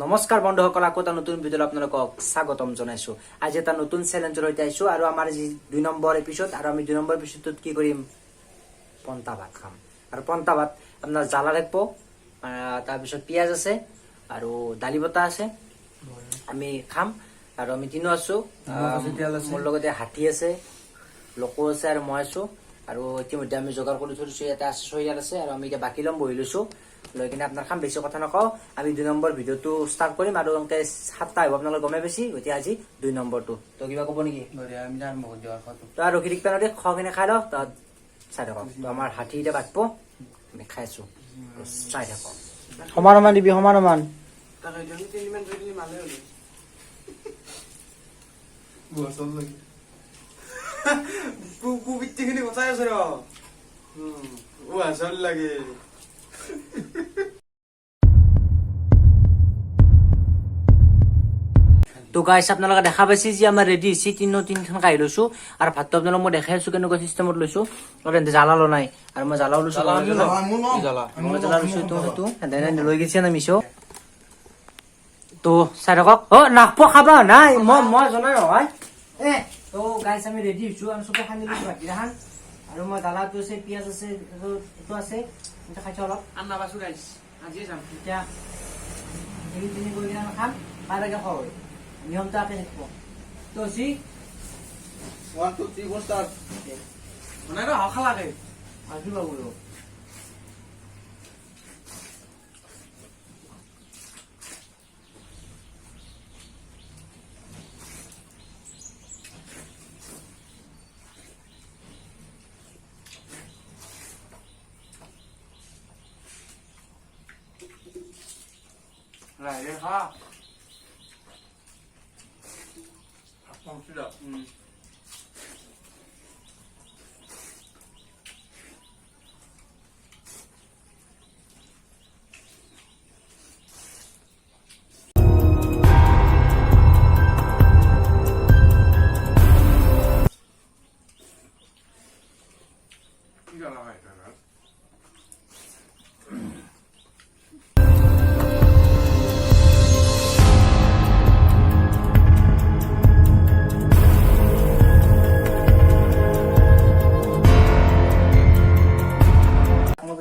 নমস্কাৰ বন্ধুসকল, আকৌ এটা নতুন ভিডিঅ'ত আপোনালোকক স্বাগতম জনাইছো। আজি এটা নতুন চেলেঞ্জৰ সৈতে আহিছো আৰু আমাৰ যি 2 নম্বৰ এপিসোড আৰু আমি 2 নম্বৰ এপিসোডত কি কৰিম, পন্তা ভাত খাম। আৰু পন্তা ভাত আপোনাৰ জ্বালা ৰাখব, তাৰপিছত পিয়াজ আছে আৰু দালি বটা আছে, আমি খাম। আৰু আমি তিনো আছো, মোৰ লগতে হাতী আছে, লোকো আছে আৰু মই আছো। আৰু ইতিমধ্যে আমি যোগাৰ কৰি থৈছো, ইয়াতে আছে চয়াৰ আছে আৰু আমি এতিয়া বাকী ল'ম, বহি লৈছো লৈ কিনে আপোনাৰ খাম। বেছি কথা নকওঁ, আমি 2 নম্বৰ ভিডিঅ'টো ষ্টাৰ্ট কৰিম আৰু এনেকে 7টা আহিব, আপোনালোকে গমে বেছি। গতিকে আজি 2 নম্বৰটো তো কিবা ক'ব নেকি? তো আৰু ৰখি থাকিব নোৱাৰি, খোৱাখিনি খাই লওঁ, তাত চাই থাকক। তো আমাৰ হাতী এতিয়া বাটব, আমি খাইছো, চাই থাকক। সমান সমান দিবি, সমান সমান। খিনি কথাই আছে লাগে। তো গাইছ আপোনালোকে দেখা পাইছে যে আমাৰ ৰেডি হৈছে, তিনিখন কাঢ়ি লৈছো আৰু ভাতটো আপোনালোক মই দেখাই আছো কেনেকুৱা চিষ্টেমত লৈছো। জ্বালা লো নাই আৰু মই জ্বালাও লৈছো, জ্বালা লৈছো সেইটো লৈ গৈছে না মিছো। তো চাই থাকক। নাখব খাবা নাই, মই জনাই নহয়। তো গাইছ আমি ৰেডি হৈছো, আমি চবে খানি লৈছো ভাতকেইটা খান। আৰু মই জ্বালাটো আছে, পিয়াজ আছে, এইটো আছে, খাইছো অলপ। আন্না বাসু গাইছ আজি যাম এতিয়া তিনি কৰি কিনে খাম, তাৰ আগে খাওঁ নিয়মটো আগে থাকিব। তো চি 1 2 3 4 start মানে না হাখা লাগে আজি বাবুলো lại đây ha không chứ được giờ là vậy rồi.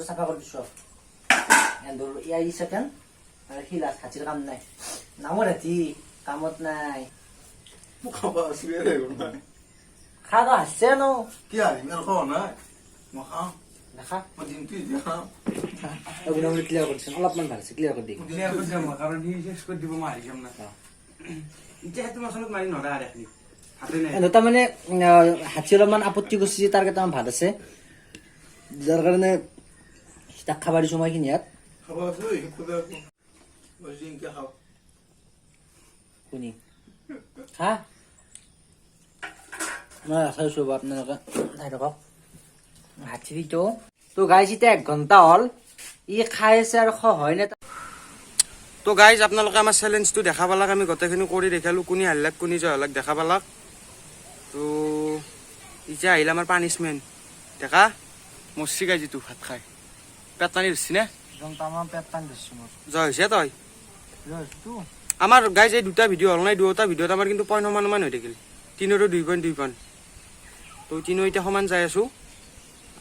চাফা কৰি দিছো এন্দুৰ ইয়াৰ সেকেন্ড আৰু হিলাস খাচিৰ কাম নাই, নামৰ হাতী কামত নাই। খাবা আসবে রে না খাওয়া হাসছে ন কি আর ইমেল খাও না মখা দেখা মই দিন তুই দেখা অভিনয় ক্লিয়াৰ কৰিছে, অলপমান ভাল আছে, ক্লিয়াৰ কৰি দিম। ক্লিয়াৰ কৰি যাম কাৰণ হি শেষ কৰি দিব মাৰি যাম না এতিয়া তোমাৰ চলত মাৰি নৰা দেখনি হাতে নাই। তাৰ মানে হাতী অলপমান আপত্তি কৰিছে, তাৰ কেইটামান ভাত আছে, যাৰ কাৰণে তাক খাব দিছো মই খিনি ইয়াত। খাবা আছে খুদা বজিনকে খাও শুনি খা মই খাইছো আপোনালোকে চাই থাকক। হাতীটো তো গাইছ এতিয়া 1 ঘণ্টা হ'ল, ই খাই আছে আৰু হয় নে। তো গাইজ আপোনালোকে আমাৰ চেলেঞ্জটো দেখা পালাক, আমি গোটেইখিনি কৰি দেখালো, কোনে হাৰলাক কোনে জয় হলাক দেখা পালাক। তো এতিয়া আহিলে আমাৰ পানিছমেণ্ট দেখা মচি গাইজি তো ভাত খাই পেট টানি ধৰছি নে জয় হৈছে তই। আমাৰ গাইজ এই 2টা ভিডিঅ' হল নাই, 2টা ভিডিঅ'ত আমাৰ কিন্তু পইণ্ট সমান হৈ থাকিল, 3ৰো 2 পইণ্ট 2 পইণ্ট। তো 3 এতিয়া সমান যাই আছো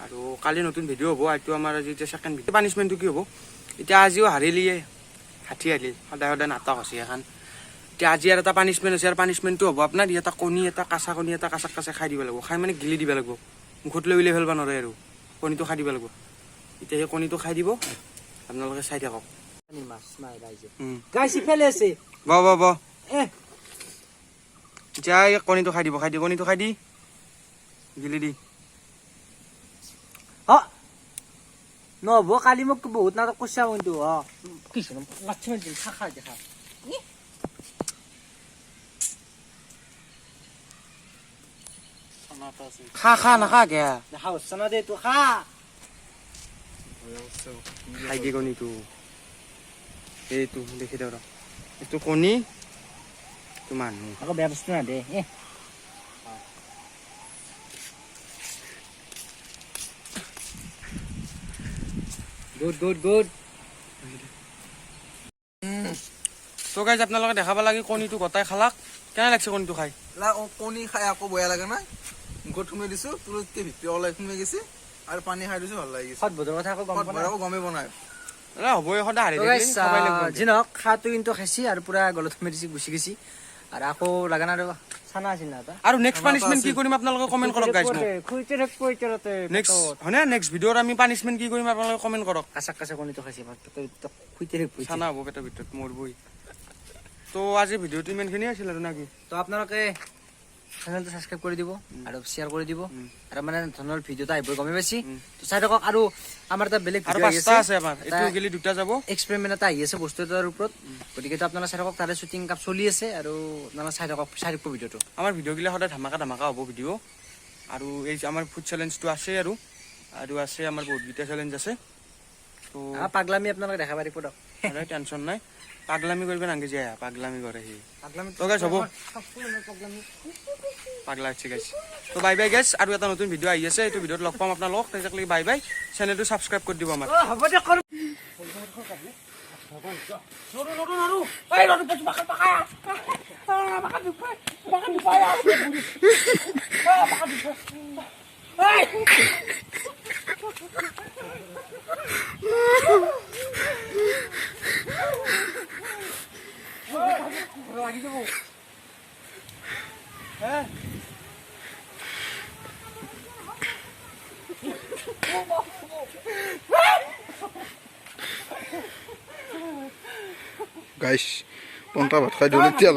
আৰু কালি নতুন ভিডিঅ' হ'ব। এইটো আমাৰ আজি এতিয়া সেকেণ্ড ভিডিঅ'। পানিছমেণ্টটো কি হ'ব, এতিয়া আজিও হাৰিলিয়ে, হাতী হাৰিল, সদায় সদায় নাটক হৈছে এখন। এতিয়া আজি আৰু এটা পানিছমেণ্ট হৈছে, আৰু পানিছমেণ্টটো হ'ব আপোনাৰ এটা কণী, এটা কাঁচা কণী, এটা কাঁচা খাই দিব লাগিব। খাই মানে গিলি দিব লাগিব, মুখত লৈ উলিয়াই ফেলব নোৱাৰে আৰু কণীটো খাই দিব লাগিব। এতিয়া সেই কণীটো খাই দিব, আপোনালোকে চাই থাকক। এতিয়া এই কণীটো খাই দিব, কণীটো খাই দি গিলি দি নহব। কালি মোক বহুত নাটক কৰিছা কিন্তু কিছু খা দেখা খা নাখা কে দেখা হচ্ছে না দে, তো খা খাই দি কণীটো। এইটো দেখি দিওঁ ৰ, এইটো কণী, এইটো মানুহ। আকৌ বেয়া বস্তু না দে। Good. তো গাইজ আপোনালোকে দেখা পালা কি কণীটো গোটাই খালাক কেনে লাগছে কণীটো খাই কণী খাই আকৌ বেয়া লাগে নাই মুখত সোমাই দিছো তুলতকে ভিতৰত ওলাই সোমাই গৈছে আৰু পানী খাই দিছো ভাল লাগি গৈছে সৎ বোধৰ কথা আকৌ গম পোৱা নাই। আকৌ গমেই বনাই হ'বই সদায় হাৰি তো থাকিলে guys, খাবই লাগিব। যি নহওক খাটো কিন্তু খাইছি আৰু পুৰা গলত মেডিচি গুচি গৈছি আৰু আকৌ লাগা না ৰবা চানা আছিল না এটা আৰু নেক্সট পানিশমেন্ট কি কৰিম আপোনালোকে কমেন্ট কৰক গাইজ মোক খুইতে থাক পইতে ৰতে নেক্সট হয়নে নেক্সট ভিডিঅ'ত আমি পানিশমেন্ট কি কৰিম আপোনালোকে কমেন্ট কৰক কাঁচা কাঁচা কণীটো খাইছি ভাত খুইতে থাক পইতে। চানা হ'ব পেটৰ ভিতৰত মৰবই তো আজি ভিডিঅ'টো ইমানখিনি আছিল আৰু নাকি তো আপোনালোকে চেনেলটো সাবস্ক্ৰাইব কৰি দিব আৰু শ্বেয়াৰ কৰি দিব আৰু মানে ধৰণৰ ভিডিঅ'টো আহিব গমে পাইছি তো চাই থাকক আৰু আমাৰ এটা বেলেগ আৰু ভিডিঅ' আহি পাঁচটা আছে আছে আমাৰ এইটো গেলি দুটা যাব এক্সপেৰিমেণ্ট এটা আহি আছে বস্তু এটাৰ ওপৰত গতিকে তো আপোনালোকে চাই থাকক তাৰে শ্বুটিং কাপ চলি আছে আৰু আপোনালোকে চাই থাকক ভিডিঅ'টো আমাৰ ভিডিঅ'গিলা সদায় ধামাকা হ'ব ভিডিঅ' আৰু এই যে আমাৰ ফুড চেলেঞ্জটো আছে আৰু আছে আমাৰ বহুতকেইটা চেলেঞ্জ আছে তো পাগলামি আপোনালোকে দেখা পাই দিব দিয়ক সদায় টেনশ্যন নাই পাগলামি কৰিব নালাগে যে পাগলামি কৰে সি পাগলামি তো গাইছ হ'ব পাগলা আছে গাইছ তো বাই বাই গাইছ আৰু এটা নতুন ভিডিঅ' আহি আছে এইটো ভিডিঅ'ত লগ পাম আপোনালোকক তেতিয়ালৈকে বাই বাই চেনেলটো ছাবস্ক্ৰাইব কৰি দিব আমাৰ হ'ব দিয়ক কৰো গাইছ পন্তা ভাত খাই দিওঁ এতিয়া